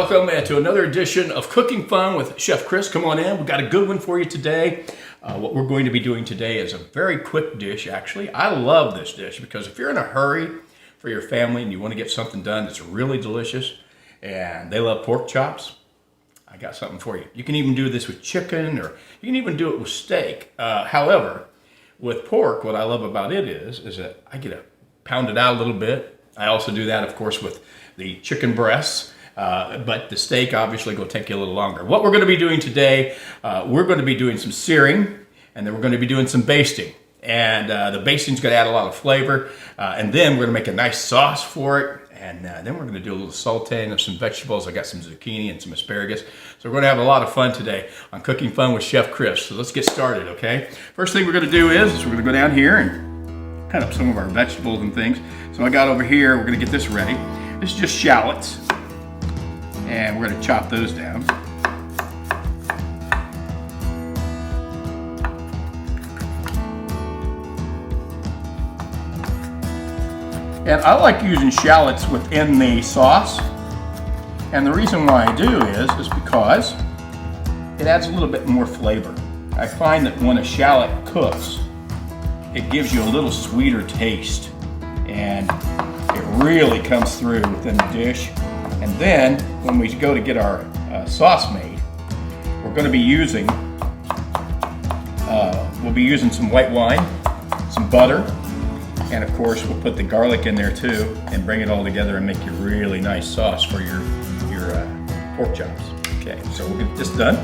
welcome to another edition of Cooking Fun with Chef Chris. Come on in, we've got a good one for you today. What we're going to be doing today is a very quick dish, actually. I love this dish because if you're in a hurry for your family and you want to get something done that's really delicious, and they love pork chops, I got something for you. You can even do this with chicken, or you can even do it with steak. However, with pork, what I love about it is that I get to pound it out a little bit. I also do that, of course, with the chicken breasts. But the steak obviously will take you a little longer. What we're going to be doing today, we're going to be doing some searing, and then we're going to be doing some basting. And the basting is going to add a lot of flavor. And then we're going to make a nice sauce for it. And then we're going to do a little sauteing of some vegetables. I got some zucchini and some asparagus. So we're going to have a lot of fun today on Cooking Fun with Chef Chris. So let's get started, okay? First thing we're going to do is we're going to go down here and cut up some of our vegetables and things. So I got over here, we're going to get this ready. This is just shallots. And we're going to chop those down. And I like using shallots within the sauce. And the reason why I do is because it adds a little bit more flavor. I find that when a shallot cooks, it gives you a little sweeter taste. And it really comes through within the dish. And then, when we go to get our sauce made, we're going to be using, we'll be using some white wine, some butter, and of course we'll put the garlic in there too, and bring it all together and make a really nice sauce for your pork chops. Okay, so we'll get this done.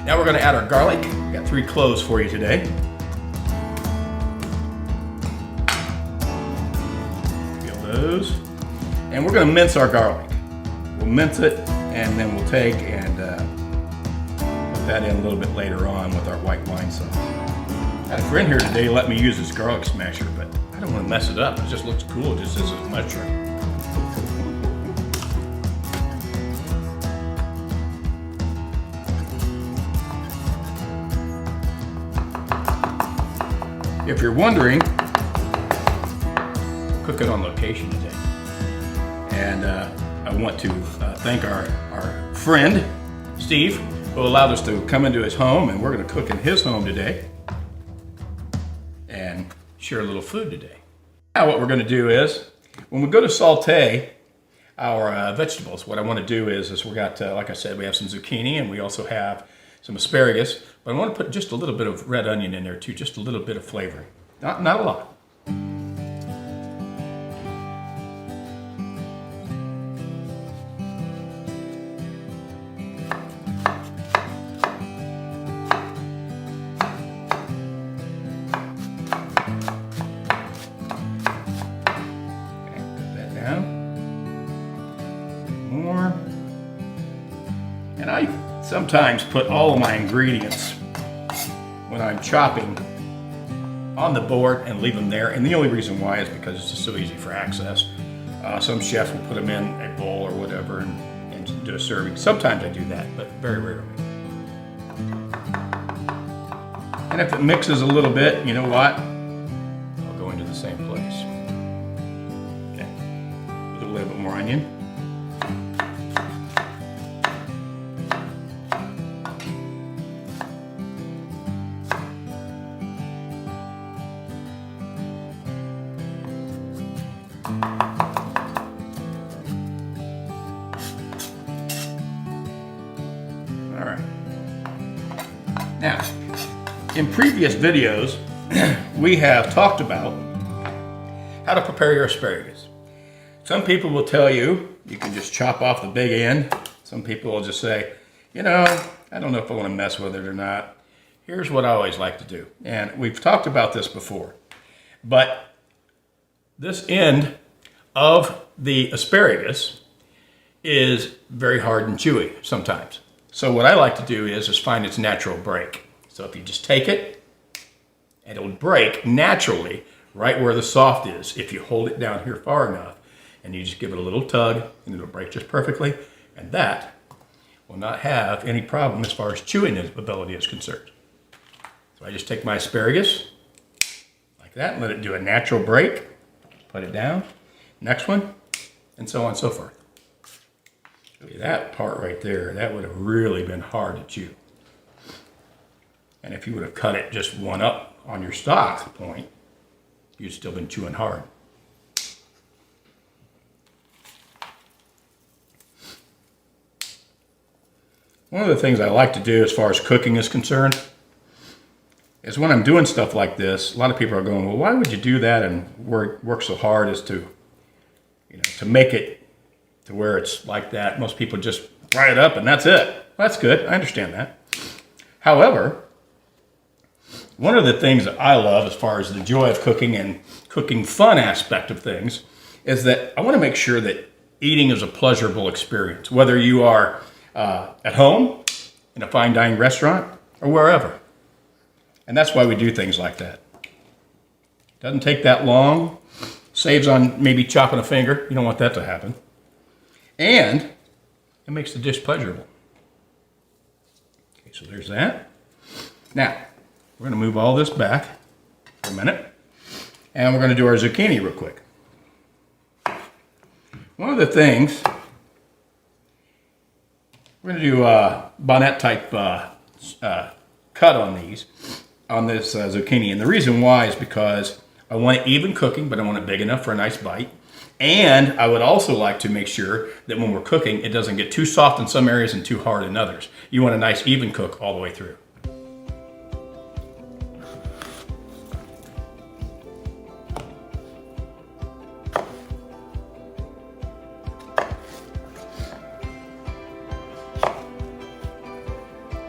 Now we're going to add our garlic. We got 3 cloves for you today. And we're going to mince our garlic. We'll mince it, and then we'll take and put that in a little bit later on with our white wine sauce. I had a friend here today let me use this garlic smasher, but I don't want to mess it up. It just looks cool just as a mushroom. If you're wondering, cooking on location today. And I want to thank our friend, Steve, who allowed us to come into his home, and we're going to cook in his home today and share a little food today. Now what we're going to do is, when we go to saute our vegetables, what I want to do is we got, like I said, we have some zucchini, and we also have some asparagus, but I want to put just a little bit of red onion in there too, just a little bit of flavor. Not a lot. More. And I sometimes put all of my ingredients when I'm chopping on the board and leave them there. And the only reason why is because it's just so easy for access. Some chefs will put them in a bowl or whatever and do a serving. Sometimes I do that, but very rarely. And if it mixes a little bit, you know what? I'll go into the same place. Okay. With a little bit more onion. All right. Now, in previous videos, we have talked about how to prepare your asparagus. Some people will tell you can just chop off the big end. Some people will just say, you know, I don't know if I want to mess with it or not. Here's what I always like to do. And we've talked about this before. But this end of the asparagus is very hard and chewy sometimes. So what I like to do is find its natural break. So if you just take it, and it'll break naturally right where the soft is. If you hold it down here far enough, and you just give it a little tug, and it'll break just perfectly. And that will not have any problem as far as chewing ability is concerned. So I just take my asparagus like that and let it do a natural break. Put it down. next one, and so on and so forth. That part right there, that would have really been hard to chew. And if you would have cut it just one up on your stock point, you'd still been chewing hard. One of the things I like to do as far as cooking is concerned is when I'm doing stuff like this, a lot of people are going, well, why would you do that and work so hard as to, to make it to where it's like that? Most people just fry it up and that's it. Well, that's good. I understand that. However, one of the things that I love as far as the joy of cooking and cooking fun aspect of things is that I want to make sure that eating is a pleasurable experience, whether you are at home, in a fine dining restaurant, or wherever. And that's why we do things like that. Doesn't take that long, saves on maybe chopping a finger. You don't want that to happen. And it makes the dish pleasurable. Okay, so there's that. Now, we're going to move all this back for a minute, and we're going to do our zucchini real quick. One of the things, we're going to do a bonnet type cut on this zucchini. And the reason why is because I want even cooking, but I want it big enough for a nice bite. And I would also like to make sure that when we're cooking, it doesn't get too soft in some areas and too hard in others. You want a nice even cook all the way through.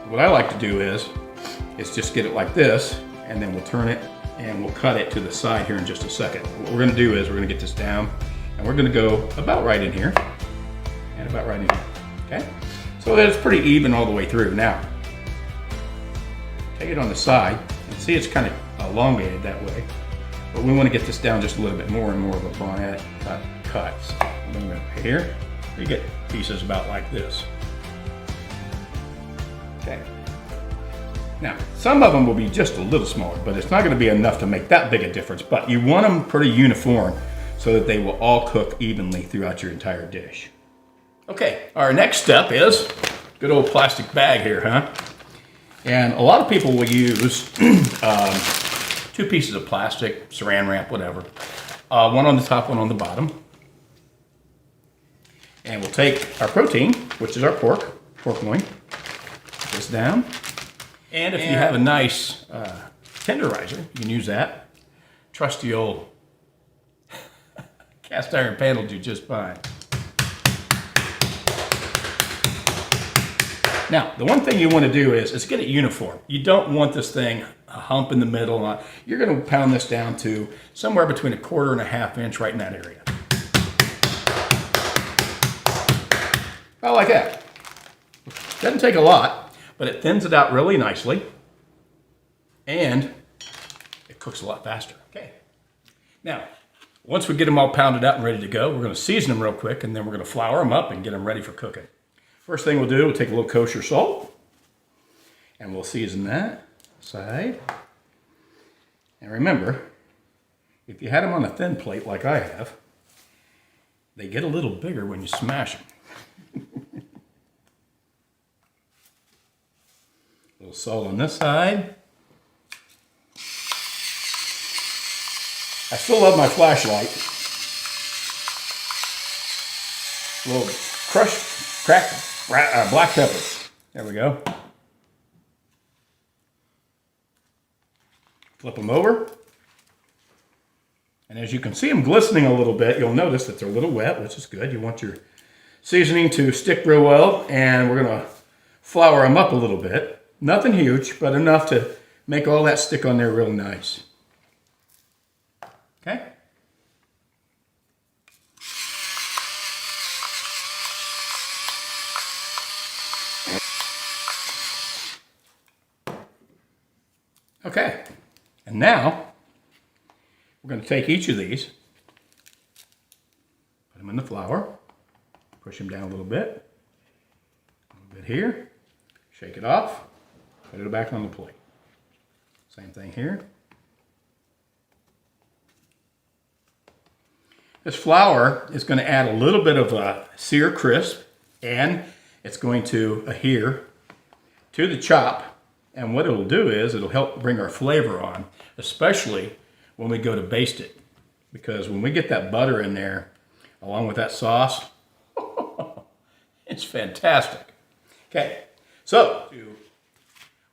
What I like to do is just get it like this, and then we'll turn it and we'll cut it to the side here in just a second. What we're going to do is we're going to get this down, and we're going to go about right in here and about right in here. Okay, so that it's pretty even all the way through. Now, take it on the side and see it's kind of elongated that way, but we want to get this down just a little bit more and more of a bonnet cut. So I'm going to go here. You get pieces about like this. Okay. Now, some of them will be just a little smaller, but it's not going to be enough to make that big a difference. But you want them pretty uniform so that they will all cook evenly throughout your entire dish. Okay, our next step is good old plastic bag here, huh? And a lot of people will use 2 pieces of plastic, saran wrap, whatever. One on the top, one on the bottom. And we'll take our protein, which is our pork loin, put this down. And if you have a nice tenderizer, you can use that. Trusty old cast iron pan will do just fine. Now, the one thing you want to do is get it uniform. You don't want this thing a hump in the middle. You're going to pound this down to somewhere between 1/4 and 1/2 inch right in that area. About like that. Doesn't take a lot, but it thins it out really nicely, and it cooks a lot faster. Okay. Now, once we get them all pounded out and ready to go, we're going to season them real quick, and then we're going to flour them up and get them ready for cooking. First thing we'll do, we'll take a little kosher salt, and we'll season that side. And remember, if you had them on a thin plate like I have, they get a little bigger when you smash them. A little salt on this side. I still love my flashlight. A little cracked black pepper. There we go. Flip them over. And as you can see them glistening a little bit, you'll notice that they're a little wet, which is good. You want your seasoning to stick real well, and we're going to flour them up a little bit. Nothing huge, but enough to make all that stick on there real nice. Okay? Okay, and now we're going to take each of these, put them in the flour, push them down a little bit here, shake it off, put it back on the plate. Same thing here. This flour is going to add a little bit of a sear crisp, and it's going to adhere to the chop. And what it'll do is it'll help bring our flavor on, especially when we go to baste it. Because when we get that butter in there, along with that sauce, it's fantastic. Okay, so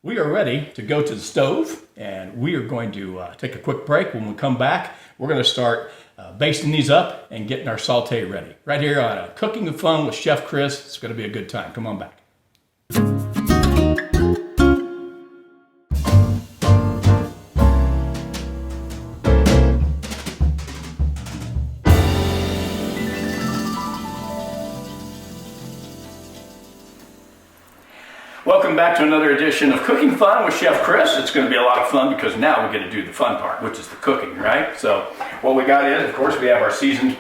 we are ready to go to the stove, and we are going to take a quick break. When we come back, we're going to start basting these up and getting our saute ready. Right here on Cooking with Fun with Chef Chris. It's going to be a good time. Come on back. Welcome back to another edition of Cooking Fun with Chef Chris. It's going to be a lot of fun because now we get to do the fun part, which is the cooking, right? So what we got is, of course, we have our seasoned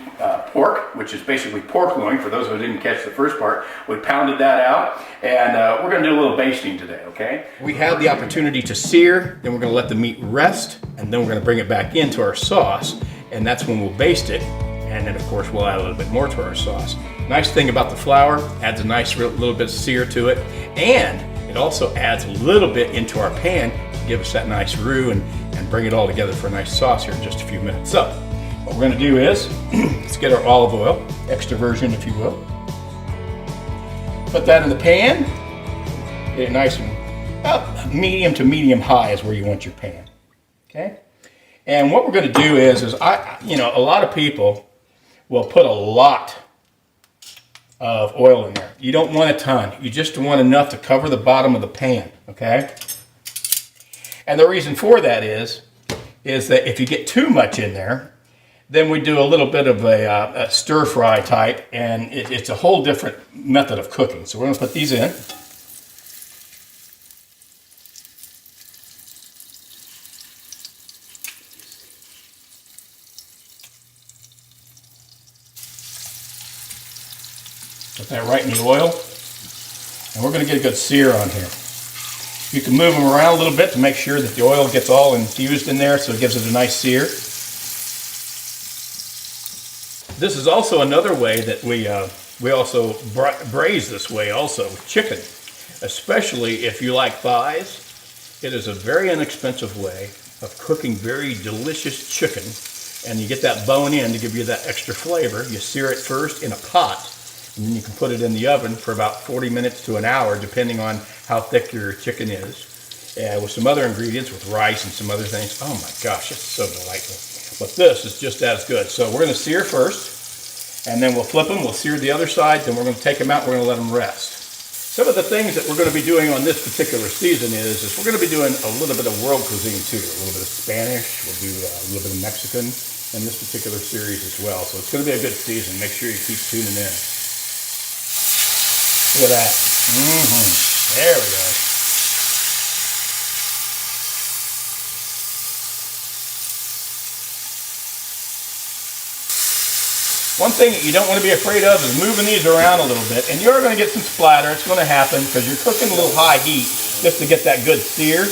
pork, which is basically pork loin. For those who didn't catch the first part, we pounded that out, and we're going to do a little basting today, okay? We have the opportunity to sear, then we're going to let the meat rest, and then we're going to bring it back into our sauce, and that's when we'll baste it. And then, of course, we'll add a little bit more to our sauce. Nice thing about the flour, adds a nice little bit of sear to it, and it also adds a little bit into our pan to give us that nice roux and bring it all together for a nice sauce here in just a few minutes. So, what we're going to do is, let's get our olive oil, extra virgin if you will. Put that in the pan, get it nice and medium to medium high is where you want your pan, okay? And what we're going to do is a lot of people will put a lot of oil in there. You don't want a ton. You just want enough to cover the bottom of the pan, okay? And the reason for that is that if you get too much in there, then we do a little bit of a stir fry type, and it's a whole different method of cooking. So we're going to put these in. Put that right in the oil, and we're going to get a good sear on here. You can move them around a little bit to make sure that the oil gets all infused in there, so it gives it a nice sear. This is also another way that we also braise this way also with chicken, especially if you like thighs. It is a very inexpensive way of cooking very delicious chicken, and you get that bone in to give you that extra flavor. You sear it first in a pot, and then you can put it in the oven for about 40 minutes to an hour, depending on how thick your chicken is. And with some other ingredients, with rice and some other things. Oh my gosh, it's so delightful. But this is just as good. So we're going to sear first, and then we'll flip them. We'll sear the other side, then we're going to take them out, we're going to let them rest. Some of the things that we're going to be doing on this particular season is we're going to be doing a little bit of world cuisine too. A little bit of Spanish, we'll do a little bit of Mexican in this particular series as well. So it's going to be a good season. Make sure you keep tuning in. Look at that. There we go. One thing that you don't want to be afraid of is moving these around a little bit. And you're going to get some splatter. It's going to happen because you're cooking a little high heat just to get that good sear.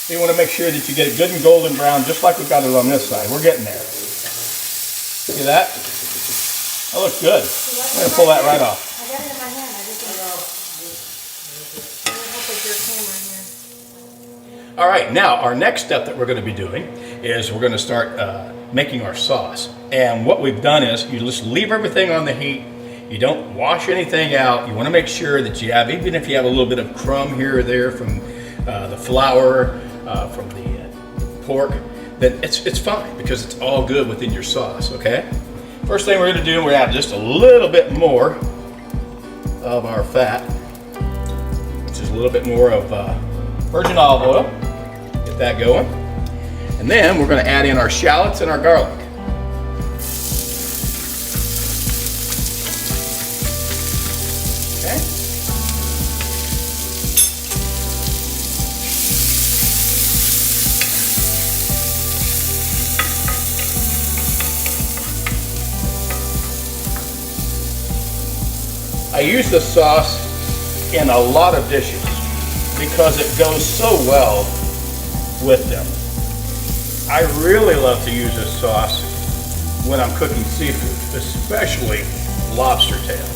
So you want to make sure that you get it good and golden brown just like we got it on this side. We're getting there. See that? That looks good. I'm going to pull that right off. I got it in my hand. I just don't know. Your camera here. All right, now our next step that we're going to be doing is we're going to start making our sauce. And what we've done is you just leave everything on the heat. You don't wash anything out. You want to make sure that you have, even if you have a little bit of crumb here or there from the flour, from the pork, then it's fine because it's all good within your sauce, okay? First thing we're going to do, we're going to add just a little bit more of our fat, which is a little bit more of virgin olive oil. Get that going. And then we're going to add in our shallots and our garlic. Okay. I use this sauce in a lot of dishes because it goes so well with them. I really love to use this sauce when I'm cooking seafood, especially lobster tail.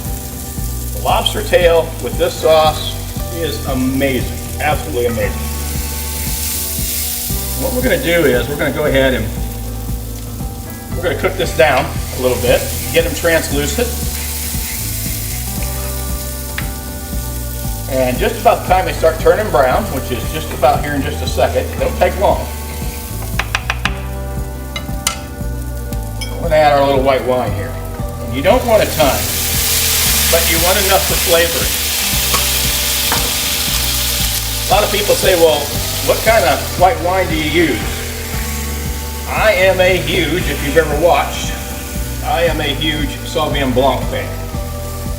The lobster tail with this sauce is amazing, absolutely amazing. What we're going to do is we're going to go ahead and we're going to cook this down a little bit, get them translucent. And just about the time they start turning brown, which is just about here in just a second, it don't take long. We're going to add our little white wine here. And you don't want a ton, but you want enough for flavoring. A lot of people say, well, what kind of white wine do you use? I am a huge, if you've ever watched, I am a huge Sauvignon Blanc fan.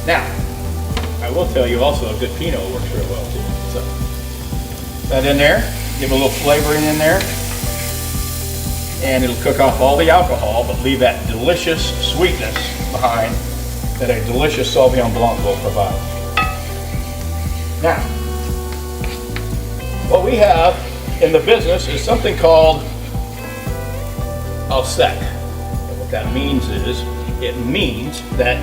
Now, I will tell you also a good Pinot works real well too. So, that in there, give a little flavoring in there, and it'll cook off all the alcohol, but leave that delicious sweetness behind that a delicious Sauvignon Blanc will provide. Now, what we have in the business is something called al sec. And what that means is, it means that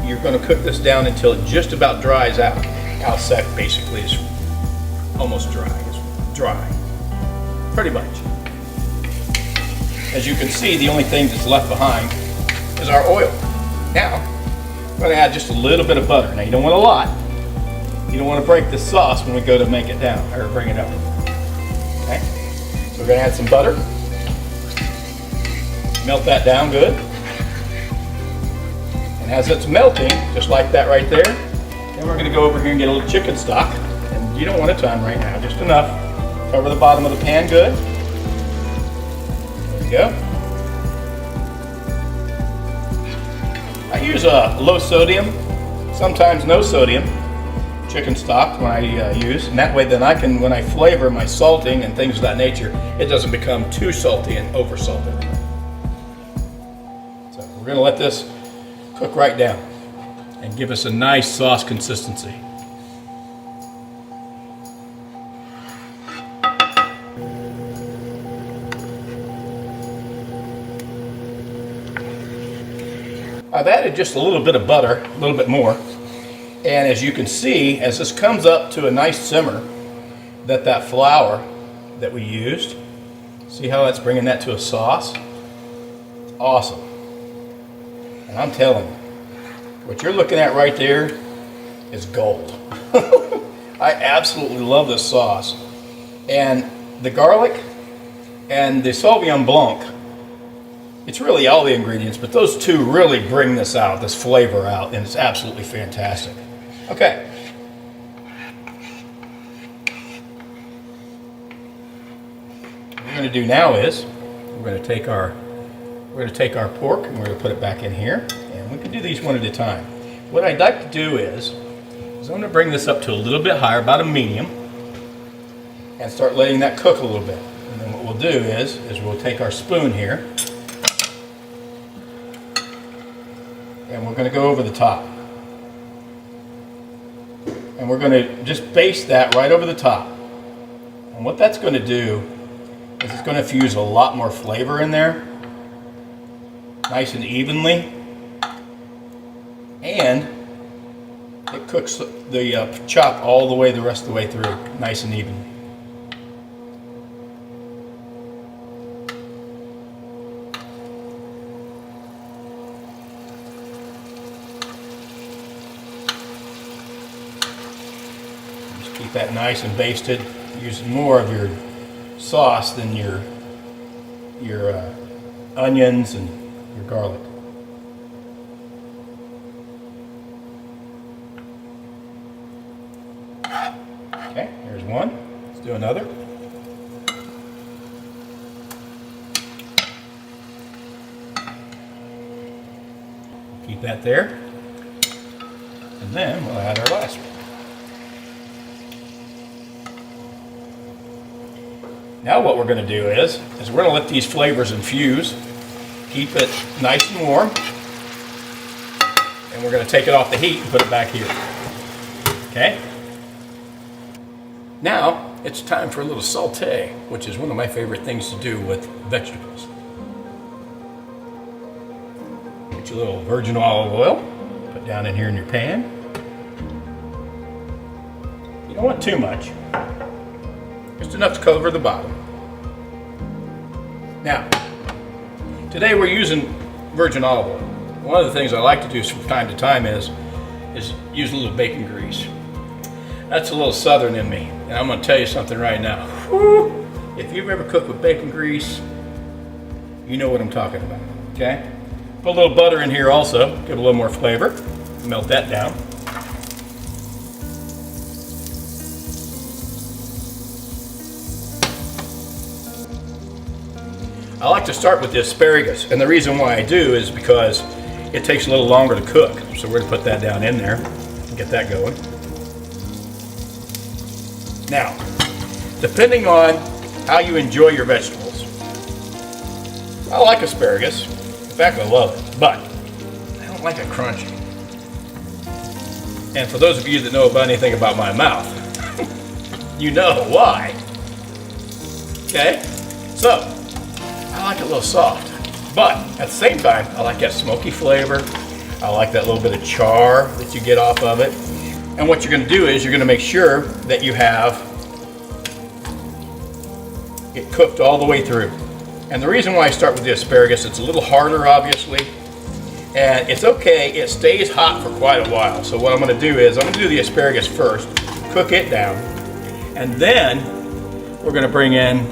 you're going to cook this down until it just about dries out. Al sec basically is almost dry. It's dry, pretty much. As you can see, the only thing that's left behind is our oil. Now, I'm going to add just a little bit of butter. Now, you don't want a lot. You don't want to break the sauce when we go to make it down, or bring it up. Okay? So we're going to add some butter. Melt that down good. And as it's melting, just like that right there, then we're going to go over here and get a little chicken stock. And you don't want a ton right now, just enough. Cover the bottom of the pan good. There we go. I use a low sodium, sometimes no sodium, chicken stock when I use, and that way then I can, when I flavor my salting and things of that nature, it doesn't become too salty and over salted. So we're going to let this cook right down and give us a nice sauce consistency. I've added just a little bit of butter, a little bit more. And as you can see, as this comes up to a nice simmer, that flour that we used, see how that's bringing that to a sauce? It's awesome. And I'm telling you, what you're looking at right there is gold. I absolutely love this sauce. And the garlic and the Sauvignon Blanc, it's really all the ingredients, but those two really bring this out, this flavor out, and it's absolutely fantastic. Okay. What we're going to do now is we're going to take our pork and we're going to put it back in here, and we can do these one at a time. What I'd like to do is I'm going to bring this up to a little bit higher, about a medium, and start letting that cook a little bit. And then what we'll do is we'll take our spoon here, and we're going to go over the top. And we're going to just baste that right over the top. And what that's going to do is it's going to infuse a lot more flavor in there, nice and evenly. And it cooks the chop all the way, the rest of the way through, nice and evenly. Keep that nice and basted, using more of your sauce than your onions and your garlic. Okay, here's one. Let's do another. Keep that there. And then we'll add our last one. Now what we're going to do is we're going to let these flavors infuse, keep it nice and warm, and we're going to take it off the heat and put it back here. Okay? Now, it's time for a little saute, which is one of my favorite things to do with vegetables. Get your little virgin olive oil, put down in here in your pan. You don't want too much, just enough to cover the bottom. Now, today we're using virgin olive oil. One of the things I like to do from time to time is use a little bacon grease. That's a little southern in me, and I'm going to tell you something right now. Whew, if you've ever cooked with bacon grease, you know what I'm talking about, okay? Put a little butter in here also, give it a little more flavor. Melt that down. I like to start with the asparagus, and the reason why I do is because it takes a little longer to cook. So we're going to put that down in there and get that going. Now, depending on how you enjoy your vegetables, I like asparagus. In fact, I love it, but I don't like it crunchy. And for those of you that know about anything about my mouth, you know why. Okay? So, I like it a little soft, but at the same time, I like that smoky flavor. I like that little bit of char that you get off of it. And what you're going to do is you're going to make sure that you have it cooked all the way through. And the reason why I start with the asparagus, it's a little harder, obviously, and it's okay. It stays hot for quite a while. So what I'm going to do is I'm going to do the asparagus first, cook it down, and then we're going to bring in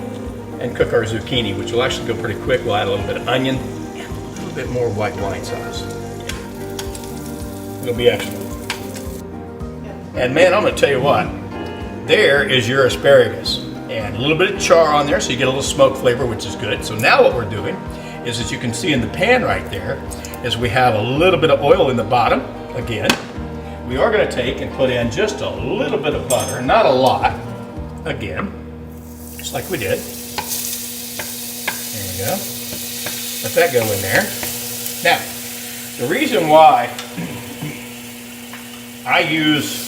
and cook our zucchini, which will actually go pretty quick. We'll add a little bit of onion and a little bit more white wine sauce. It'll be excellent. And man, I'm going to tell you what, there is your asparagus. And a little bit of char on there so you get a little smoke flavor, which is good. So now what we're doing is, as you can see in the pan right there, is we have a little bit of oil in the bottom. Again, we are going to take and put in just a little bit of butter, not a lot. Again, just like we did. There we go. Let that go in there. Now, the reason why I use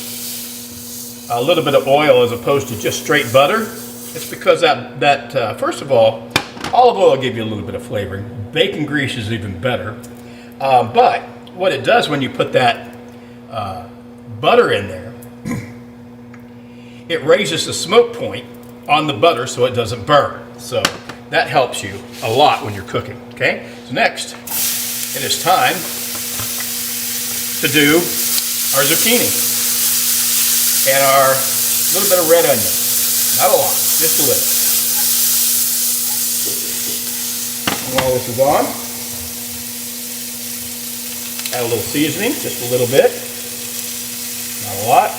a little bit of oil as opposed to just straight butter, it's because that first of all, olive oil will give you a little bit of flavoring. Bacon grease is even better. But what it does when you put that butter in there, it raises the smoke point on the butter so it doesn't burn. So that helps you a lot when you're cooking, okay? So next, it is time to do our zucchini and our little bit of red onion. Not a lot, just a little. And while this is on, add a little seasoning, just a little bit, not a lot.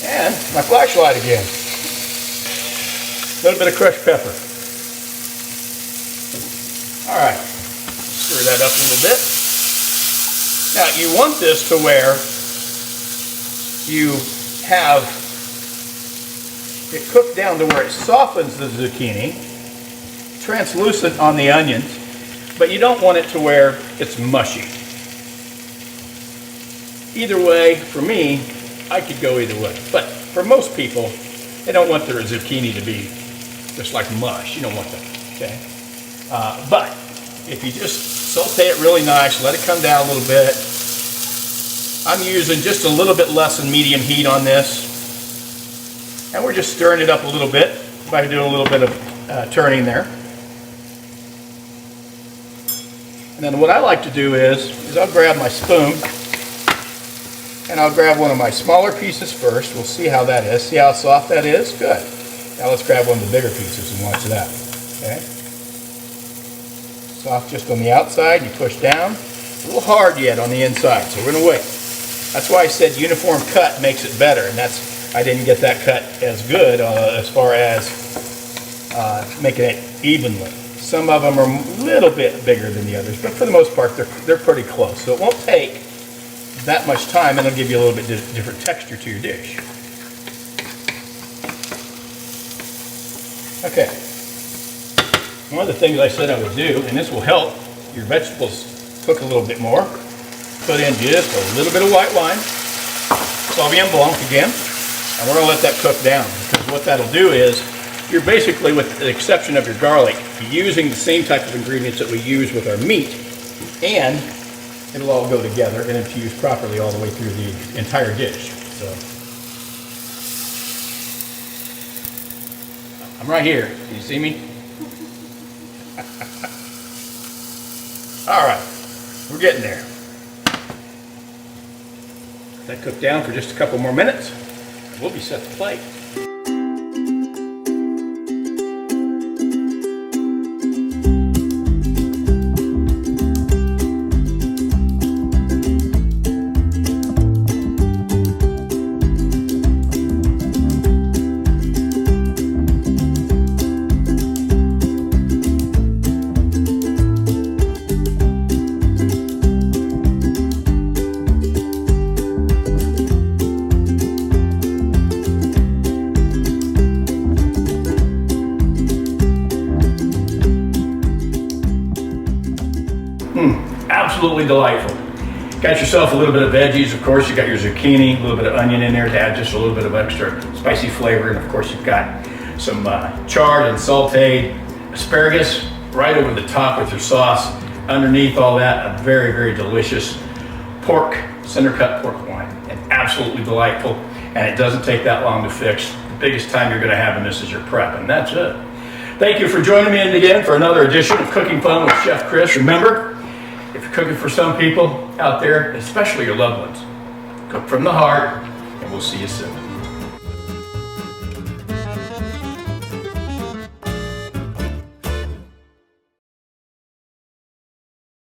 And my flashlight again. A little bit of crushed pepper. All right, stir that up a little bit. Now you want this to where you have it cooked down to where it softens the zucchini, translucent on the onions, but you don't want it to where it's mushy. Either way, for me, I could go either way. But for most people, they don't want their zucchini to be just like mush. You don't want that, okay? But if you just saute it really nice, let it come down a little bit. I'm using just a little bit less than medium heat on this. And we're just stirring it up a little bit by doing a little bit of turning there. And then what I like to do is I'll grab my spoon and I'll grab one of my smaller pieces first. We'll see how that is. See how soft that is? Good. Now let's grab one of the bigger pieces and watch that. Okay. Soft just on the outside, you push down. A little hard yet on the inside, so we're going to wait. That's why I said uniform cut makes it better, and I didn't get that cut as good as far as making it evenly. Some of them are a little bit bigger than the others, but for the most part, they're pretty close. So it won't take that much time, and it'll give you a little bit different texture to your dish. Okay. One of the things I said I would do, and this will help your vegetables cook a little bit more, put in just a little bit of white wine. Sauvignon Blanc again, and we're going to let that cook down, because what that'll do is you're basically, with the exception of your garlic, using the same type of ingredients that we use with our meat, and it'll all go together and infuse properly all the way through the entire dish. So I'm right here. Can you see me? All right, we're getting there. Let that cook down for just a couple more minutes. We'll be set to plate. Absolutely delightful. Got yourself a little bit of veggies, of course. You got your zucchini, a little bit of onion in there to add just a little bit of extra spicy flavor, and of course you've got some charred and sauteed asparagus right over the top with your sauce. Underneath all that, a very, very delicious pork, center cut pork loin, and absolutely delightful. And it doesn't take that long to fix. The biggest time you're going to have in this is your prep, and that's it. Thank you for joining me again for another edition of Cooking Fun with Chef Chris. Remember, if you're cooking for some people out there, especially your loved ones, cook from the heart, and we'll see you soon.